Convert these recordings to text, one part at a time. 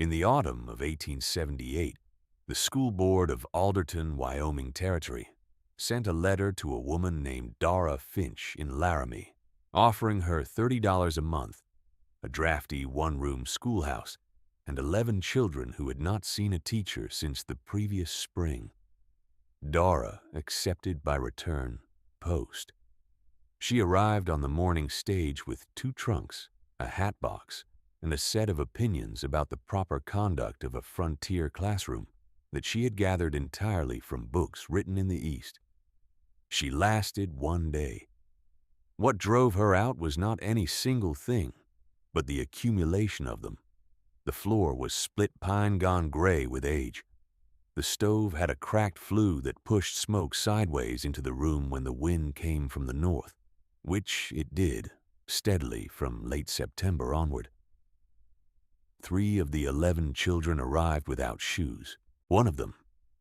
In the autumn of 1878, the school board of Alderton, Wyoming Territory sent a letter to a woman named Dora Finch in Laramie, offering her $30 a month, a drafty one-room schoolhouse, and 11 children who had not seen a teacher since the previous spring. Dora accepted by return post. She arrived on the morning stage with 2 trunks, a hat box, and a set of opinions about the proper conduct of a frontier classroom that she had gathered entirely from books written in the East. She lasted 1 day. What drove her out was not any single thing, but the accumulation of them. The floor was split pine gone gray with age. The stove had a cracked flue that pushed smoke sideways into the room when the wind came from the north, which it did, steadily from late September onward. 3 of the 11 children arrived without shoes. One of them,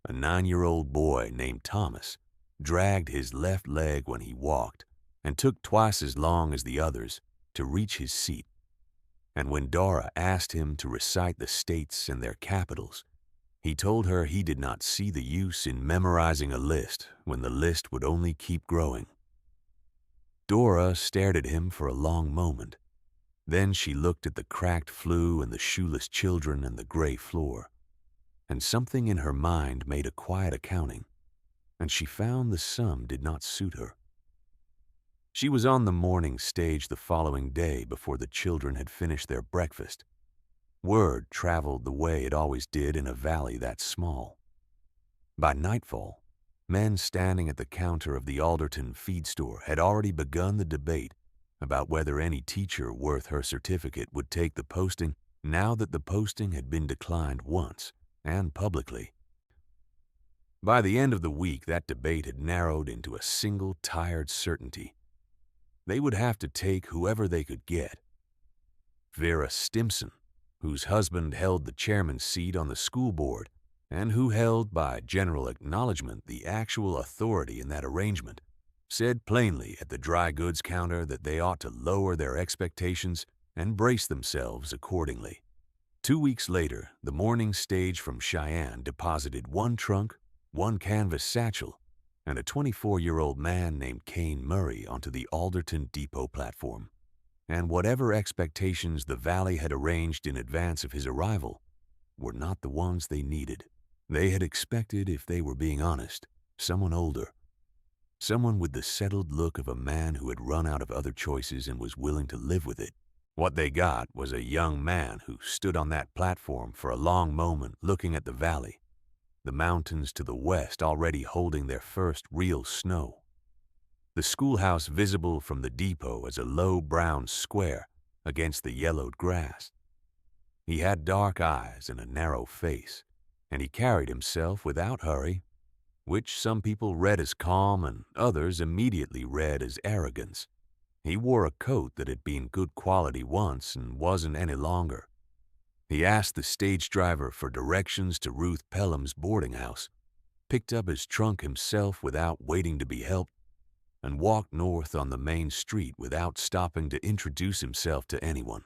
a 9-year-old boy named Thomas, dragged his left leg when he walked and took twice as long as the others to reach his seat. And when Dora asked him to recite the states and their capitals, he told her he did not see the use in memorizing a list when the list would only keep growing. Dora stared at him for a long moment. Then she looked at the cracked flue and the shoeless children and the gray floor, and something in her mind made a quiet accounting, and she found the sum did not suit her. She was on the morning stage the following day before the children had finished their breakfast. Word traveled the way it always did in a valley that small. By nightfall, men standing at the counter of the Alderton feed store had already begun the debate about whether any teacher worth her certificate would take the posting now that the posting had been declined once, and publicly. By the end of the week, that debate had narrowed into a single tired certainty. They would have to take whoever they could get. Vera Stimson, whose husband held the chairman's seat on the school board, and who held, by general acknowledgement, the actual authority in that arrangement, said plainly at the dry goods counter that they ought to lower their expectations and brace themselves accordingly. 2 weeks later, the morning stage from Cheyenne deposited 1 trunk, 1 canvas satchel, and a 24-year-old man named Kane Murray onto the Alderton Depot platform. And whatever expectations the valley had arranged in advance of his arrival were not the ones they needed. They had expected, if they were being honest, someone older. Someone with the settled look of a man who had run out of other choices and was willing to live with it. What they got was a young man who stood on that platform for a long moment looking at the valley, the mountains to the west already holding their first real snow. The schoolhouse visible from the depot as a low brown square against the yellowed grass. He had dark eyes and a narrow face, and he carried himself without hurry, which some people read as calm and others immediately read as arrogance. He wore a coat that had been good quality once and wasn't any longer. He asked the stage driver for directions to Ruth Pelham's boarding house, picked up his trunk himself without waiting to be helped, and walked north on the main street without stopping to introduce himself to anyone.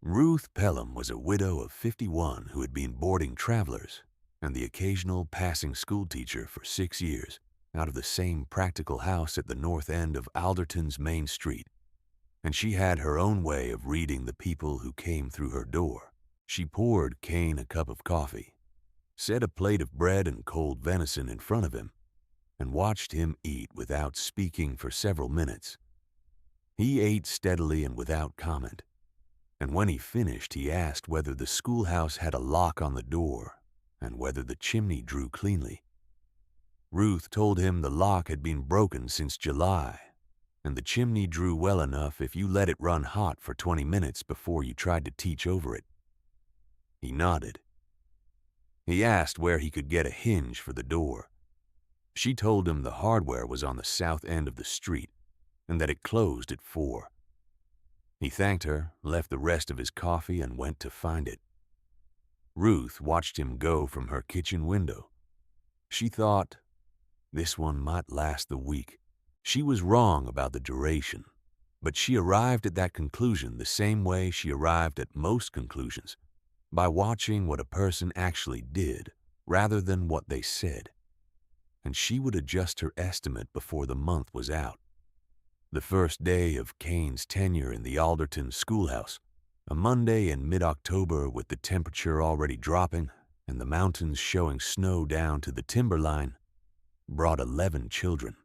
Ruth Pelham was a widow of 51 who had been boarding travelers and the occasional passing schoolteacher for 6 years out of the same practical house at the north end of Alderton's main street, and she had her own way of reading the people who came through her door. She poured Kane a cup of coffee, set a plate of bread and cold venison in front of him, and watched him eat without speaking for several minutes. He ate steadily and without comment, and when he finished he asked whether the schoolhouse had a lock on the door and whether the chimney drew cleanly. Ruth told him the lock had been broken since July, and the chimney drew well enough if you let it run hot for 20 minutes before you tried to teach over it. He nodded. He asked where he could get a hinge for the door. She told him the hardware was on the south end of the street and that it closed at 4. He thanked her, left the rest of his coffee, and went to find it. Ruth watched him go from her kitchen window. She thought, this one might last the week. She was wrong about the duration, but she arrived at that conclusion the same way she arrived at most conclusions, by watching what a person actually did rather than what they said, and she would adjust her estimate before the month was out. The first day of Kane's tenure in the Alderton schoolhouse, a Monday in mid-October with the temperature already dropping and the mountains showing snow down to the timberline, brought 11 children.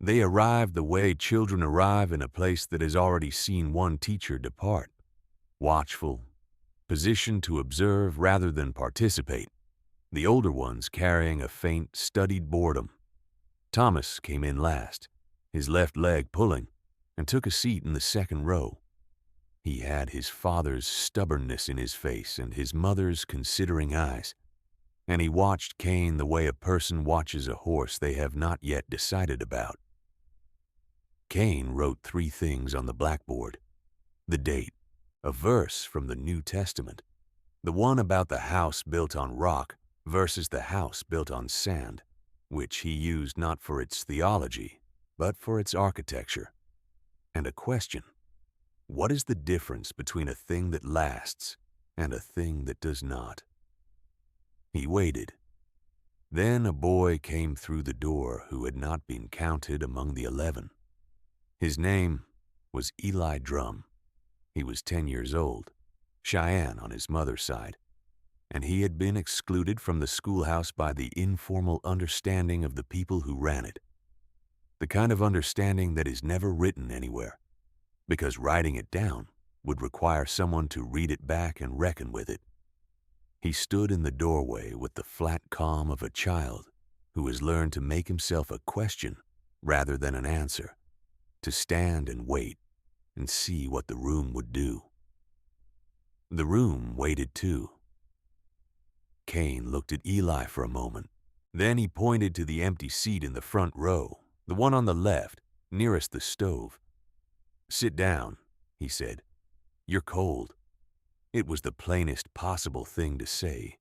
They arrived the way children arrive in a place that has already seen one teacher depart, watchful, positioned to observe rather than participate, the older ones carrying a faint, studied boredom. Thomas came in last, his left leg pulling, and took a seat in the second row. He had his father's stubbornness in his face and his mother's considering eyes, and he watched Kane the way a person watches a horse they have not yet decided about. Kane wrote 3 things on the blackboard: the date, a verse from the New Testament, the one about the house built on rock versus the house built on sand, which he used not for its theology, but for its architecture, and a question: what is the difference between a thing that lasts and a thing that does not? He waited. Then a boy came through the door who had not been counted among the 11. His name was Eli Drum. He was 10 years old, Cheyenne on his mother's side, and he had been excluded from the schoolhouse by the informal understanding of the people who ran it. The kind of understanding that is never written anywhere, because writing it down would require someone to read it back and reckon with it. He stood in the doorway with the flat calm of a child who has learned to make himself a question rather than an answer, to stand and wait and see what the room would do. The room waited too. Kane looked at Eli for a moment. Then he pointed to the empty seat in the front row, the one on the left, nearest the stove. "Sit down," he said. "You're cold." It was the plainest possible thing to say.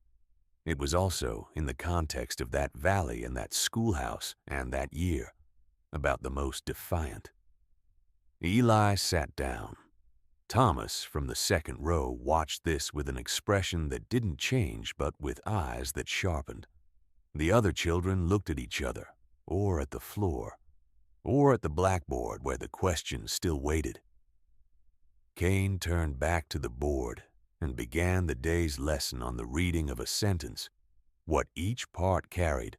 It was also, in the context of that valley and that schoolhouse and that year, about the most defiant. Eli sat down. Thomas, from the second row, watched this with an expression that didn't change but with eyes that sharpened. The other children looked at each other, or at the floor, or at the blackboard where the question still waited. Kane turned back to the board and began the day's lesson on the reading of a sentence, what each part carried,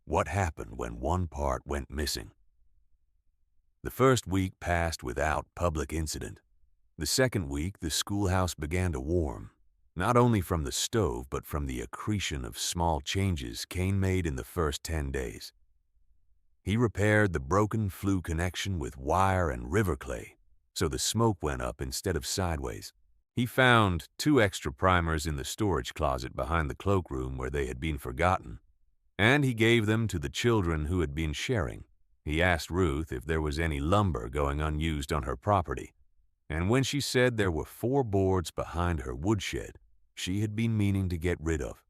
what happened when one part went missing. The first week passed without public incident. The second week, the schoolhouse began to warm, not only from the stove but from the accretion of small changes Kane made in the first 10 days. He repaired the broken flue connection with wire and river clay, so the smoke went up instead of sideways. He found 2 extra primers in the storage closet behind the cloakroom where they had been forgotten, and he gave them to the children who had been sharing. He asked Ruth if there was any lumber going unused on her property, and when she said there were 4 boards behind her woodshed she had been meaning to get rid of.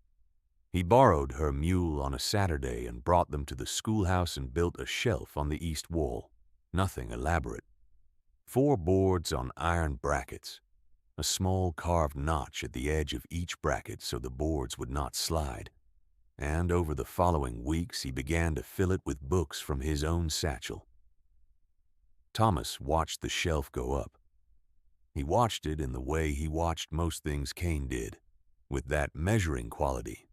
He borrowed her mule on a Saturday and brought them to the schoolhouse and built a shelf on the east wall. Nothing elaborate. 4 boards on iron brackets, a small carved notch at the edge of each bracket so the boards would not slide, and over the following weeks he began to fill it with books from his own satchel. Thomas watched the shelf go up. He watched it in the way he watched most things Kane did, with that measuring quality,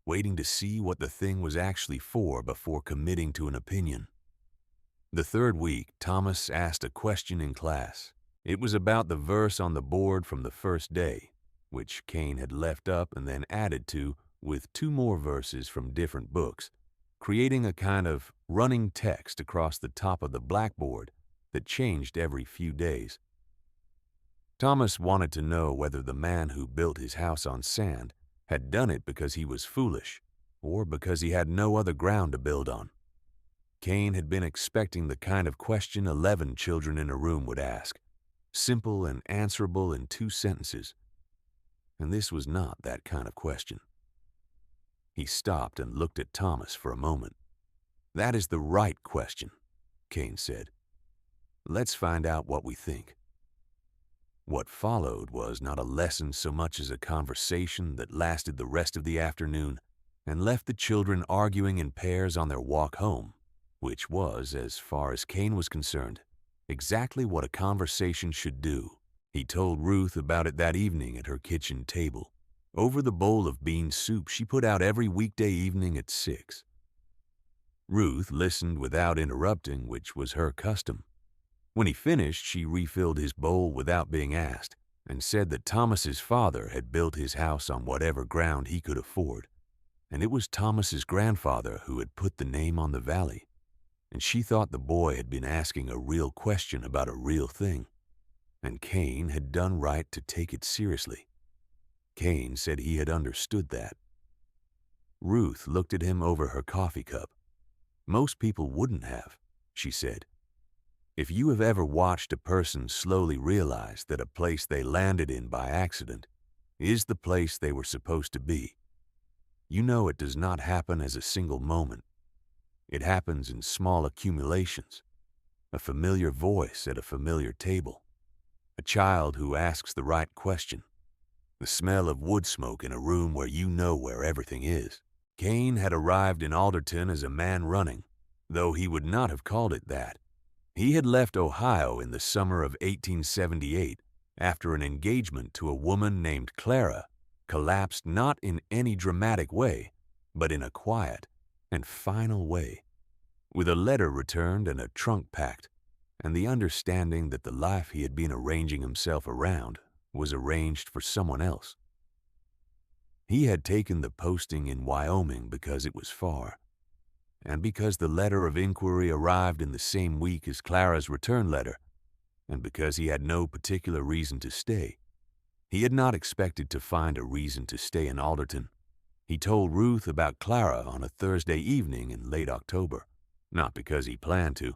waiting to see what the thing was actually for before committing to an opinion. The third week, Thomas asked a question in class. It was about the verse on the board from the first day, which Kane had left up and then added to with 2 more verses from different books, creating a kind of running text across the top of the blackboard that changed every few days. Thomas wanted to know whether the man who built his house on sand had done it because he was foolish or because he had no other ground to build on. Kane had been expecting the kind of question 11 children in a room would ask, simple and answerable in 2 sentences. And this was not that kind of question. He stopped and looked at Thomas for a moment. "That is the right question," Kane said. "Let's find out what we think." What followed was not a lesson so much as a conversation that lasted the rest of the afternoon and left the children arguing in pairs on their walk home, which was, as far as Cain was concerned, exactly what a conversation should do. He told Ruth about it that evening at her kitchen table, over the bowl of bean soup she put out every weekday evening at 6. Ruth listened without interrupting, which was her custom. When he finished, she refilled his bowl without being asked and said that Thomas's father had built his house on whatever ground he could afford, and it was Thomas's grandfather who had put the name on the valley, and she thought the boy had been asking a real question about a real thing, and Cain had done right to take it seriously. Cain said he had understood that. Ruth looked at him over her coffee cup. Most people wouldn't have, she said. If you have ever watched a person slowly realize that a place they landed in by accident is the place they were supposed to be, you know it does not happen as a single moment. It happens in small accumulations. A familiar voice at a familiar table. A child who asks the right question. The smell of wood smoke in a room where you know where everything is. Cain had arrived in Alderton as a man running, though he would not have called it that. He had left Ohio in the summer of 1878 after an engagement to a woman named Clara collapsed not in any dramatic way, but in a quiet and final way, with a letter returned and a trunk packed, and the understanding that the life he had been arranging himself around was arranged for someone else. He had taken the posting in Wyoming because it was far, and because the letter of inquiry arrived in the same week as Clara's return letter, and because he had no particular reason to stay. He had not expected to find a reason to stay in Alderton. He told Ruth about Clara on a Thursday evening in late October, not because he planned to,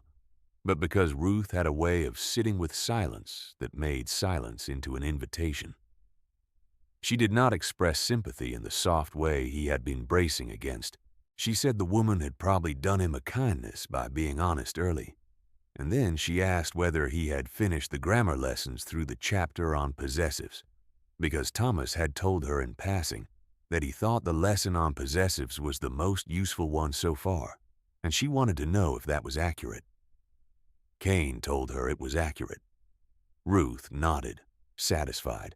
but because Ruth had a way of sitting with silence that made silence into an invitation. She did not express sympathy in the soft way he had been bracing against. She said the woman had probably done him a kindness by being honest early, and then she asked whether he had finished the grammar lessons through the chapter on possessives, because Thomas had told her in passing that he thought the lesson on possessives was the most useful one so far, and she wanted to know if that was accurate. Cain told her it was accurate. Ruth nodded, satisfied.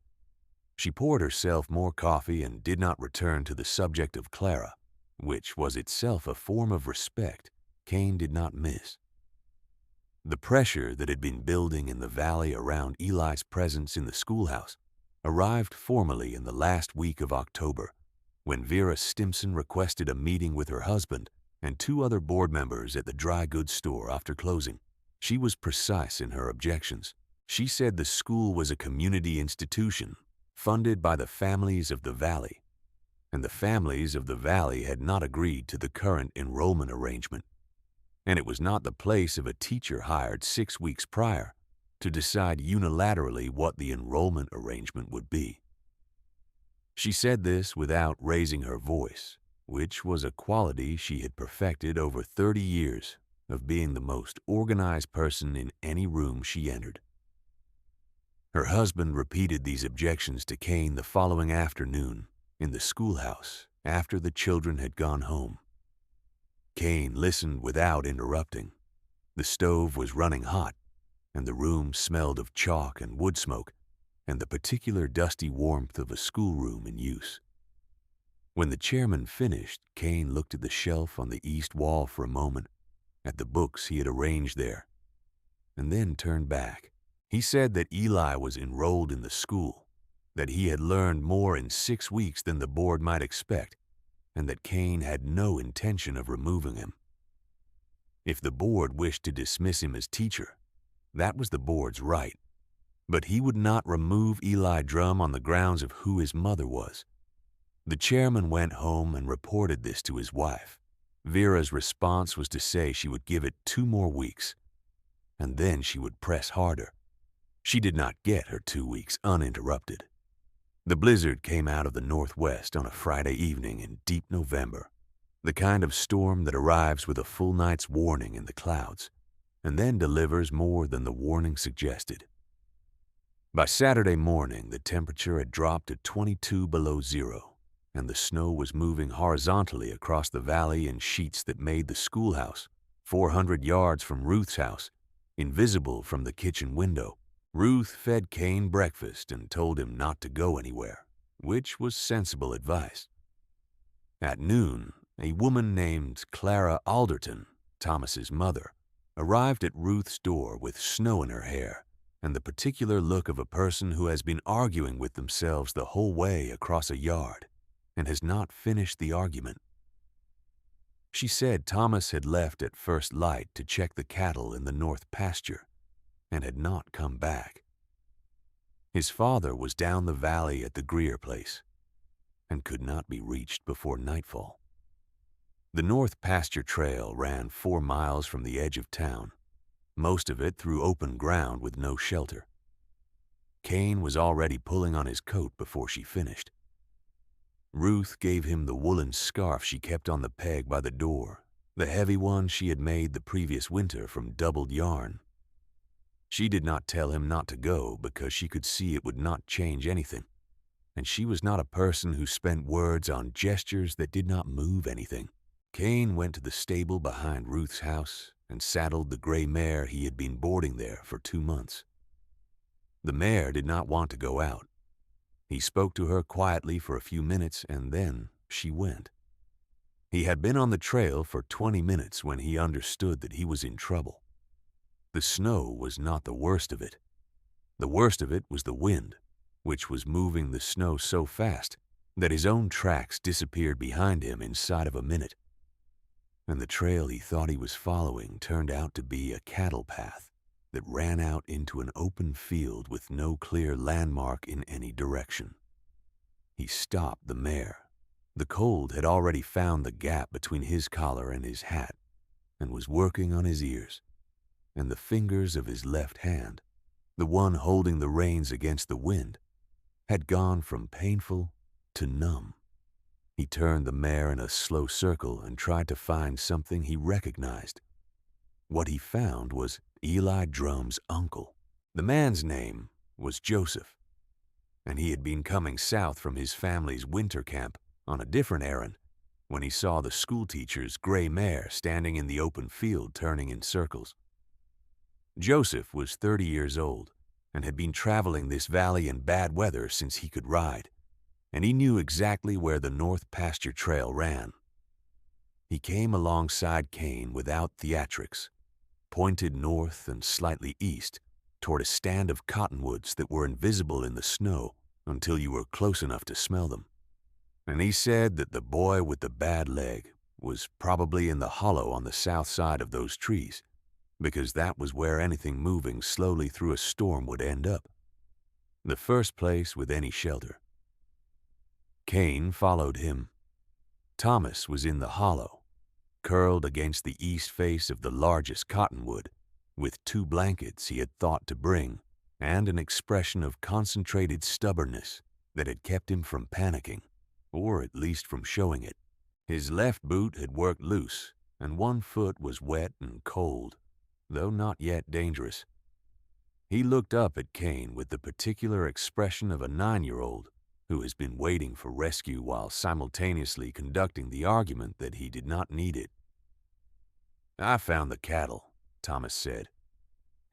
She poured herself more coffee and did not return to the subject of Clara, which was itself a form of respect Cain did not miss. The pressure that had been building in the valley around Eli's presence in the schoolhouse arrived formally in the last week of October, when Vera Stimson requested a meeting with her husband and 2 other board members at the dry goods store after closing. She was precise in her objections. She said the school was a community institution funded by the families of the valley, and the families of the valley had not agreed to the current enrollment arrangement, and it was not the place of a teacher hired 6 weeks prior to decide unilaterally what the enrollment arrangement would be. She said this without raising her voice, which was a quality she had perfected over 30 years of being the most organized person in any room she entered. Her husband repeated these objections to Cain the following afternoon in the schoolhouse after the children had gone home. Cain listened without interrupting. The stove was running hot, and the room smelled of chalk and wood smoke and the particular dusty warmth of a schoolroom in use. When the chairman finished, Cain looked at the shelf on the east wall for a moment, at the books he had arranged there, and then turned back. He said that Eli was enrolled in the school, that he had learned more in 6 weeks than the board might expect, and that Cain had no intention of removing him. If the board wished to dismiss him as teacher, that was the board's right, but he would not remove Eli Drum on the grounds of who his mother was. The chairman went home and reported this to his wife. Vera's response was to say she would give it 2 more weeks, and then she would press harder. She did not get her 2 weeks uninterrupted. The blizzard came out of the northwest on a Friday evening in deep November, the kind of storm that arrives with a full night's warning in the clouds, and then delivers more than the warning suggested. By Saturday morning, the temperature had dropped to 22 below zero, and the snow was moving horizontally across the valley in sheets that made the schoolhouse, 400 yards from Ruth's house, invisible from the kitchen window. Ruth fed Cain breakfast and told him not to go anywhere, which was sensible advice. At noon, a woman named Clara Alderton, Thomas's mother, arrived at Ruth's door with snow in her hair and the particular look of a person who has been arguing with themselves the whole way across a yard and has not finished the argument. She said Thomas had left at first light to check the cattle in the north pasture and had not come back. His father was down the valley at the Greer place and could not be reached before nightfall. The north pasture trail ran 4 miles from the edge of town, most of it through open ground with no shelter. Cain was already pulling on his coat before she finished. Ruth gave him the woolen scarf she kept on the peg by the door, the heavy one she had made the previous winter from doubled yarn. She did not tell him not to go because she could see it would not change anything, and she was not a person who spent words on gestures that did not move anything. Cain went to the stable behind Ruth's house and saddled the gray mare he had been boarding there for 2 months. The mare did not want to go out. He spoke to her quietly for a few minutes, and then she went. He had been on the trail for 20 minutes when he understood that he was in trouble. The snow was not the worst of it. The worst of it was the wind, which was moving the snow so fast that his own tracks disappeared behind him inside of a minute. And the trail he thought he was following turned out to be a cattle path that ran out into an open field with no clear landmark in any direction. He stopped the mare. The cold had already found the gap between his collar and his hat and was working on his ears, and the fingers of his left hand, the one holding the reins against the wind, had gone from painful to numb. He turned the mare in a slow circle and tried to find something he recognized. What he found was Eli Drum's uncle. The man's name was Joseph, and he had been coming south from his family's winter camp on a different errand when he saw the schoolteacher's gray mare standing in the open field turning in circles. Joseph was 30 years old and had been traveling this valley in bad weather since he could ride, and he knew exactly where the north pasture trail ran. He came alongside Cain without theatrics, pointed north and slightly east toward a stand of cottonwoods that were invisible in the snow until you were close enough to smell them. And he said that the boy with the bad leg was probably in the hollow on the south side of those trees, because that was where anything moving slowly through a storm would end up, the first place with any shelter. Cain followed him. Thomas was in the hollow, curled against the east face of the largest cottonwood, with 2 blankets he had thought to bring, and an expression of concentrated stubbornness that had kept him from panicking, or at least from showing it. His left boot had worked loose, and one foot was wet and cold, though not yet dangerous. He looked up at Cain with the particular expression of a 9-year-old who has been waiting for rescue while simultaneously conducting the argument that he did not need it. "I found the cattle," Thomas said.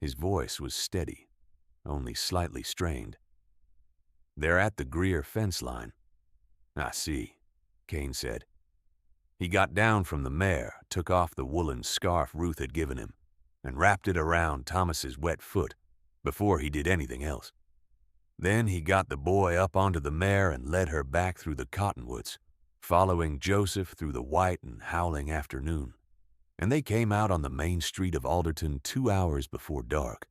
His voice was steady, only slightly strained. "They're at the Greer fence line." "I see," Cain said. He got down from the mare, took off the woolen scarf Ruth had given him, and wrapped it around Thomas's wet foot before he did anything else. Then he got the boy up onto the mare and led her back through the cottonwoods, following Joseph through the white and howling afternoon, and they came out on the main street of Alderton 2 hours before dark.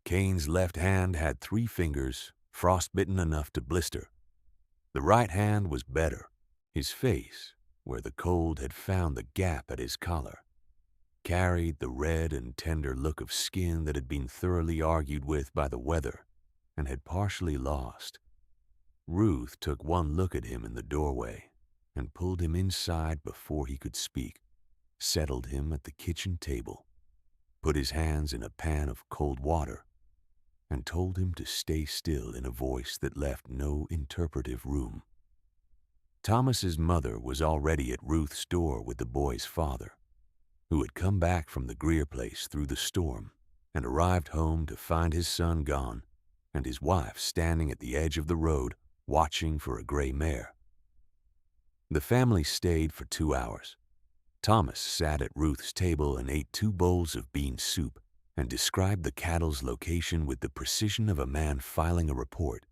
Cain's left hand had 3 fingers, frostbitten enough to blister. The right hand was better. His face, where the cold had found the gap at his collar, carried the red and tender look of skin that had been thoroughly argued with by the weather and had partially lost. Ruth took one look at him in the doorway and pulled him inside before he could speak, settled him at the kitchen table, put his hands in a pan of cold water, and told him to stay still in a voice that left no interpretive room. Thomas's mother was already at Ruth's door with the boy's father, who had come back from the Greer place through the storm and arrived home to find his son gone and his wife standing at the edge of the road watching for a gray mare. The family stayed for 2 hours. Thomas sat at Ruth's table and ate 2 bowls of bean soup and described the cattle's location with the precision of a man filing a report,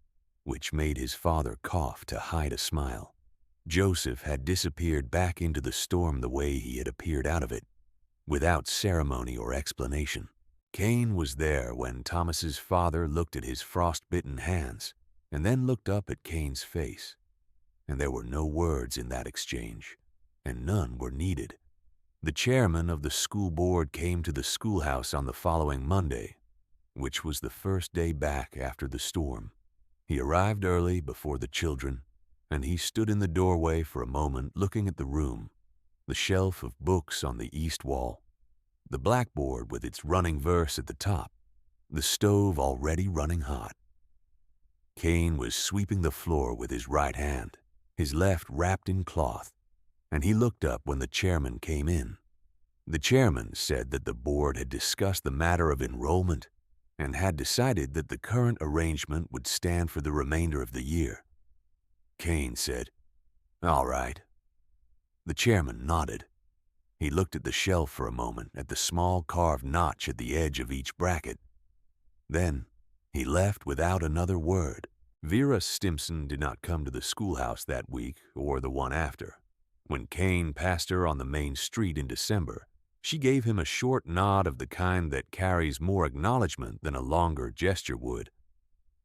which made his father cough to hide a smile. Joseph had disappeared back into the storm the way he had appeared out of it, without ceremony or explanation. Cain was there when Thomas's father looked at his frost-bitten hands and then looked up at Cain's face, and there were no words in that exchange, and none were needed. The chairman of the school board came to the schoolhouse on the following Monday, which was the first day back after the storm. He arrived early before the children, and he stood in the doorway for a moment looking at the room, the shelf of books on the east wall, the blackboard with its running verse at the top, the stove already running hot. Cain was sweeping the floor with his right hand, his left wrapped in cloth, and he looked up when the chairman came in. The chairman said that the board had discussed the matter of enrollment and had decided that the current arrangement would stand for the remainder of the year. Cain said, "All right." The chairman nodded. He looked at the shelf for a moment, at the small carved notch at the edge of each bracket. Then he left without another word. Vera Stimson did not come to the schoolhouse that week or the one after. When Cain passed her on the main street in December, she gave him a short nod of the kind that carries more acknowledgement than a longer gesture would.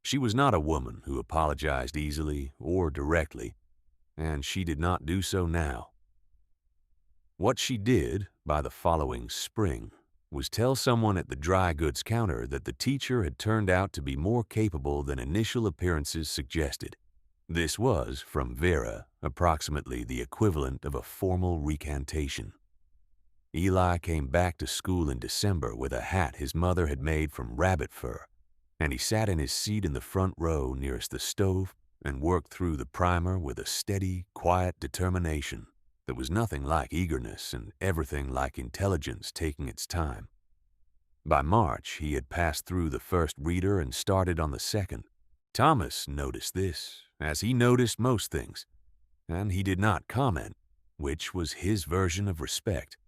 She was not a woman who apologized easily or directly, and she did not do so now. What she did by the following spring was tell someone at the dry goods counter that the teacher had turned out to be more capable than initial appearances suggested. This was, from Vera, approximately the equivalent of a formal recantation. Eli came back to school in December with a hat his mother had made from rabbit fur, and he sat in his seat in the front row nearest the stove and worked through the primer with a steady, quiet determination that was nothing like eagerness and everything like intelligence taking its time. By March, he had passed through the first reader and started on the second. Thomas noticed this, as he noticed most things, and he did not comment, which was his version of respect.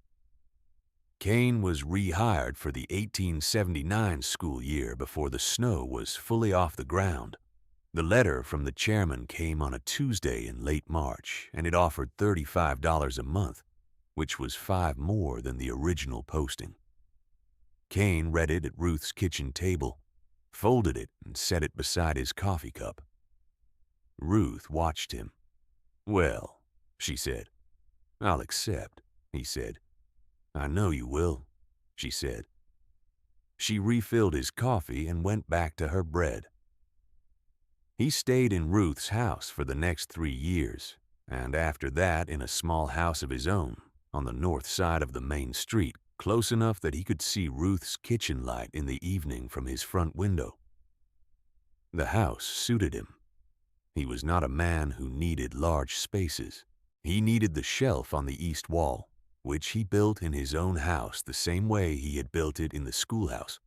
Cain was rehired for the 1879 school year before the snow was fully off the ground. The letter from the chairman came on a Tuesday in late March, and it offered $35 a month, which was $5 more than the original posting. Cain read it at Ruth's kitchen table, folded it, and set it beside his coffee cup. Ruth watched him. "Well," she said. "I'll accept," he said. "I know you will," she said. She refilled his coffee and went back to her bread. He stayed in Ruth's house for the next 3 years, and after that in a small house of his own on the north side of the main street, close enough that he could see Ruth's kitchen light in the evening from his front window. The house suited him. He was not a man who needed large spaces. He needed the shelf on the east wall, which he built in his own house the same way he had built it in the schoolhouse.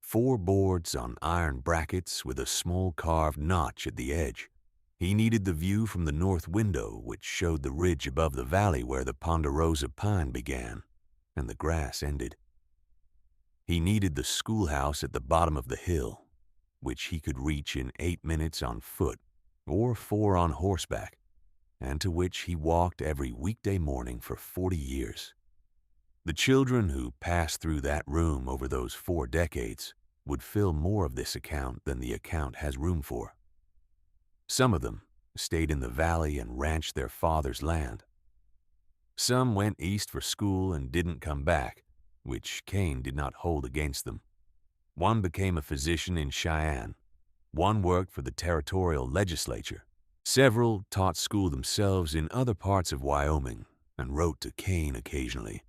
4 boards on iron brackets with a small carved notch at the edge. He needed the view from the north window, which showed the ridge above the valley where the ponderosa pine began and the grass ended. He needed the schoolhouse at the bottom of the hill, which he could reach in 8 minutes on foot or 4 on horseback, and to which he walked every weekday morning for 40 years. The children who passed through that room over those 4 decades would fill more of this account than the account has room for. Some of them stayed in the valley and ranched their father's land. Some went east for school and didn't come back, which Cain did not hold against them. One became a physician in Cheyenne. One worked for the territorial legislature. Several taught school themselves in other parts of Wyoming and wrote to Cain occasionally.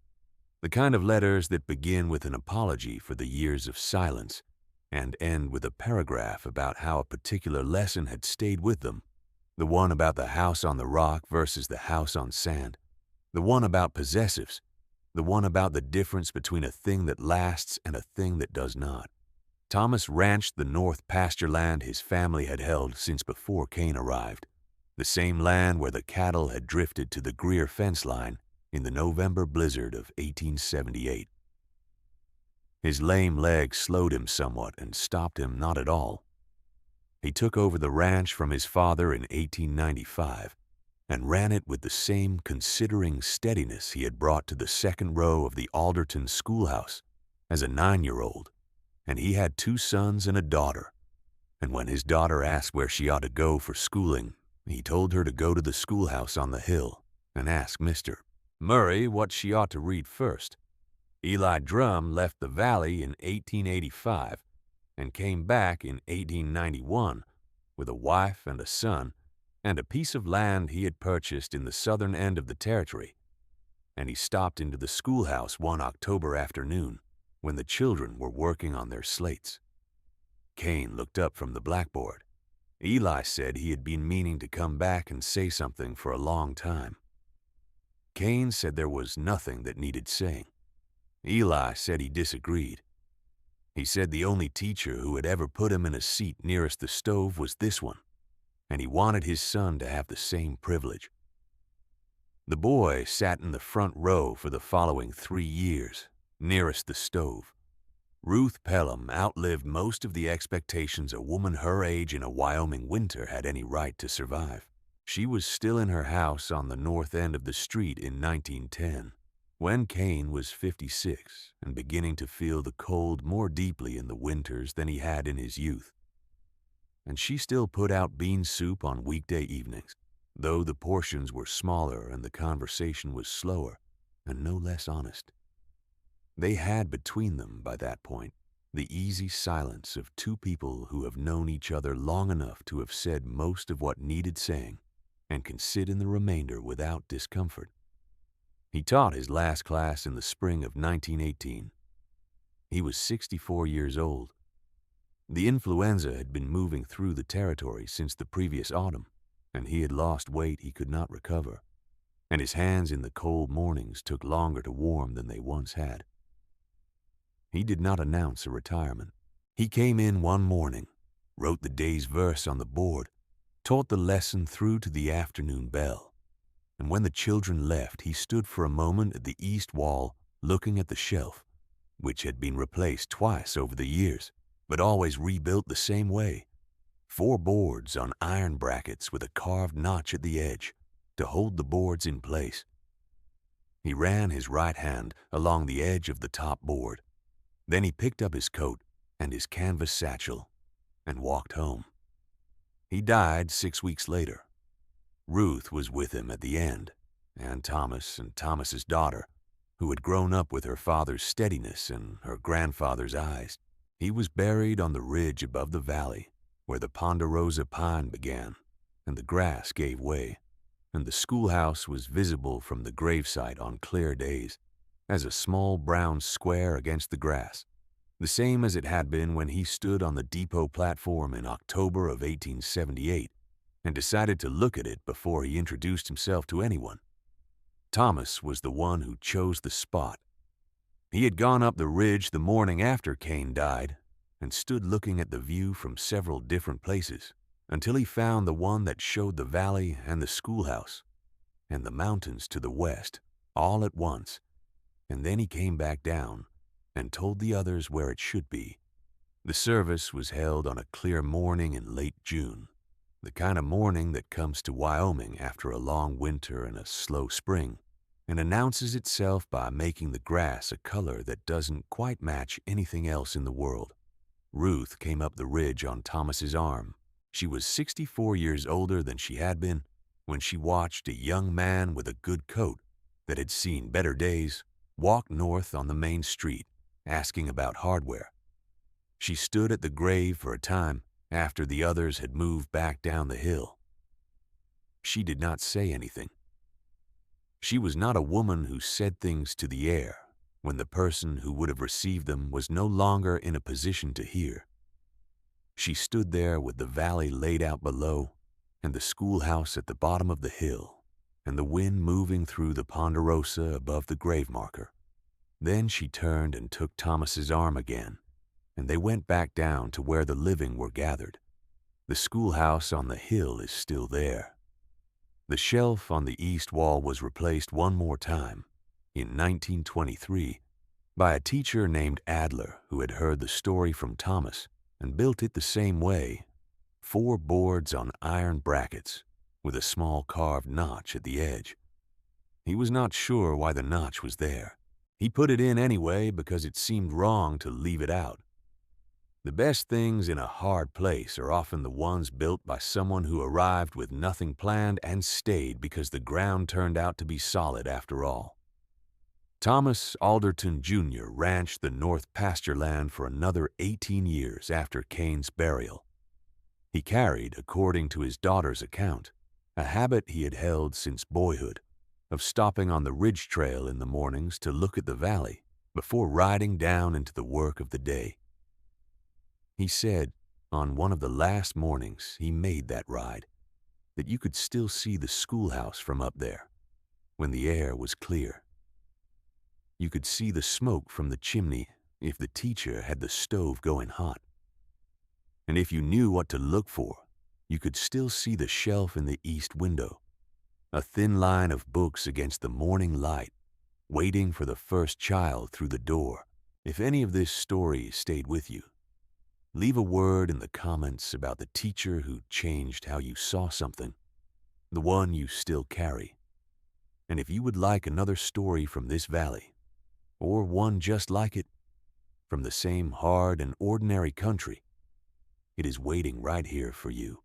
The kind of letters that begin with an apology for the years of silence and end with a paragraph about how a particular lesson had stayed with them. The one about the house on the rock versus the house on sand. The one about possessives. The one about the difference between a thing that lasts and a thing that does not. Thomas ranched the north pasture land his family had held since before Cain arrived, the same land where the cattle had drifted to the Greer fence line in the November blizzard of 1878. His lame leg slowed him somewhat and stopped him not at all. He took over the ranch from his father in 1895 and ran it with the same considering steadiness he had brought to the second row of the Alderton schoolhouse as a 9-year-old, and he had 2 sons and a daughter, and when his daughter asked where she ought to go for schooling, he told her to go to the schoolhouse on the hill and ask Mr. Murray what she ought to read first. Eli Drum left the valley in 1885 and came back in 1891 with a wife and a son and a piece of land he had purchased in the southern end of the territory, and he stopped into the schoolhouse one October afternoon when the children were working on their slates. Cain looked up from the blackboard. Eli said he had been meaning to come back and say something for a long time. Cain said there was nothing that needed saying. Eli said he disagreed. He said the only teacher who had ever put him in a seat nearest the stove was this one, and he wanted his son to have the same privilege. The boy sat in the front row for the following 3 years, nearest the stove. Ruth Pelham outlived most of the expectations a woman her age in a Wyoming winter had any right to survive. She was still in her house on the north end of the street in 1910. When Cain was 56 and beginning to feel the cold more deeply in the winters than he had in his youth. And she still put out bean soup on weekday evenings, though the portions were smaller and the conversation was slower and no less honest. They had between them, by that point, the easy silence of 2 people who have known each other long enough to have said most of what needed saying and can sit in the remainder without discomfort. He taught his last class in the spring of 1918. He was 64 years old. The influenza had been moving through the territory since the previous autumn, and he had lost weight he could not recover, and his hands in the cold mornings took longer to warm than they once had. He did not announce a retirement. He came in one morning, wrote the day's verse on the board, taught the lesson through to the afternoon bell, and when the children left, he stood for a moment at the east wall looking at the shelf, which had been replaced twice over the years, but always rebuilt the same way. 4 boards on iron brackets with a carved notch at the edge to hold the boards in place. He ran his right hand along the edge of the top board. Then he picked up his coat and his canvas satchel and walked home. He died 6 weeks later. Ruth was with him at the end, and Thomas's daughter, who had grown up with her father's steadiness and her grandfather's eyes. He was buried on the ridge above the valley, where the ponderosa pine began, and the grass gave way, and the schoolhouse was visible from the gravesite on clear days, as a small brown square against the grass, the same as it had been when he stood on the depot platform in October of 1878 and decided to look at it before he introduced himself to anyone. Thomas was the one who chose the spot. He had gone up the ridge the morning after Cain died and stood looking at the view from several different places until he found the one that showed the valley and the schoolhouse and the mountains to the west all at once, and then he came back down and told the others where it should be. The service was held on a clear morning in late June, the kind of morning that comes to Wyoming after a long winter and a slow spring, and announces itself by making the grass a color that doesn't quite match anything else in the world. Ruth came up the ridge on Thomas's arm. She was 64 years older than she had been when she watched a young man with a good coat that had seen better days walk north on the main street, asking about hardware. She stood at the grave for a time after the others had moved back down the hill. She did not say anything. She was not a woman who said things to the air when the person who would have received them was no longer in a position to hear. She stood there with the valley laid out below, and the schoolhouse at the bottom of the hill, and the wind moving through the ponderosa above the grave marker. Then she turned and took Thomas's arm again, and they went back down to where the living were gathered. The schoolhouse on the hill is still there. The shelf on the east wall was replaced one more time, in 1923, by a teacher named Adler who had heard the story from Thomas and built it the same way, 4 boards on iron brackets with a small carved notch at the edge. He was not sure why the notch was there. He put it in anyway because it seemed wrong to leave it out. The best things in a hard place are often the ones built by someone who arrived with nothing planned and stayed because the ground turned out to be solid after all. Thomas Alderton Jr. ranched the North pasture land for another 18 years after Cain's burial. He carried, according to his daughter's account, a habit he had held since boyhood of stopping on the ridge trail in the mornings to look at the valley before riding down into the work of the day. He said, on one of the last mornings he made that ride, that you could still see the schoolhouse from up there, when the air was clear. You could see the smoke from the chimney if the teacher had the stove going hot. And if you knew what to look for, you could still see the shelf in the east window, a thin line of books against the morning light, waiting for the first child through the door. If any of this story stayed with you, leave a word in the comments about the teacher who changed how you saw something, the one you still carry. And if you would like another story from this valley, or one just like it, from the same hard and ordinary country, it is waiting right here for you.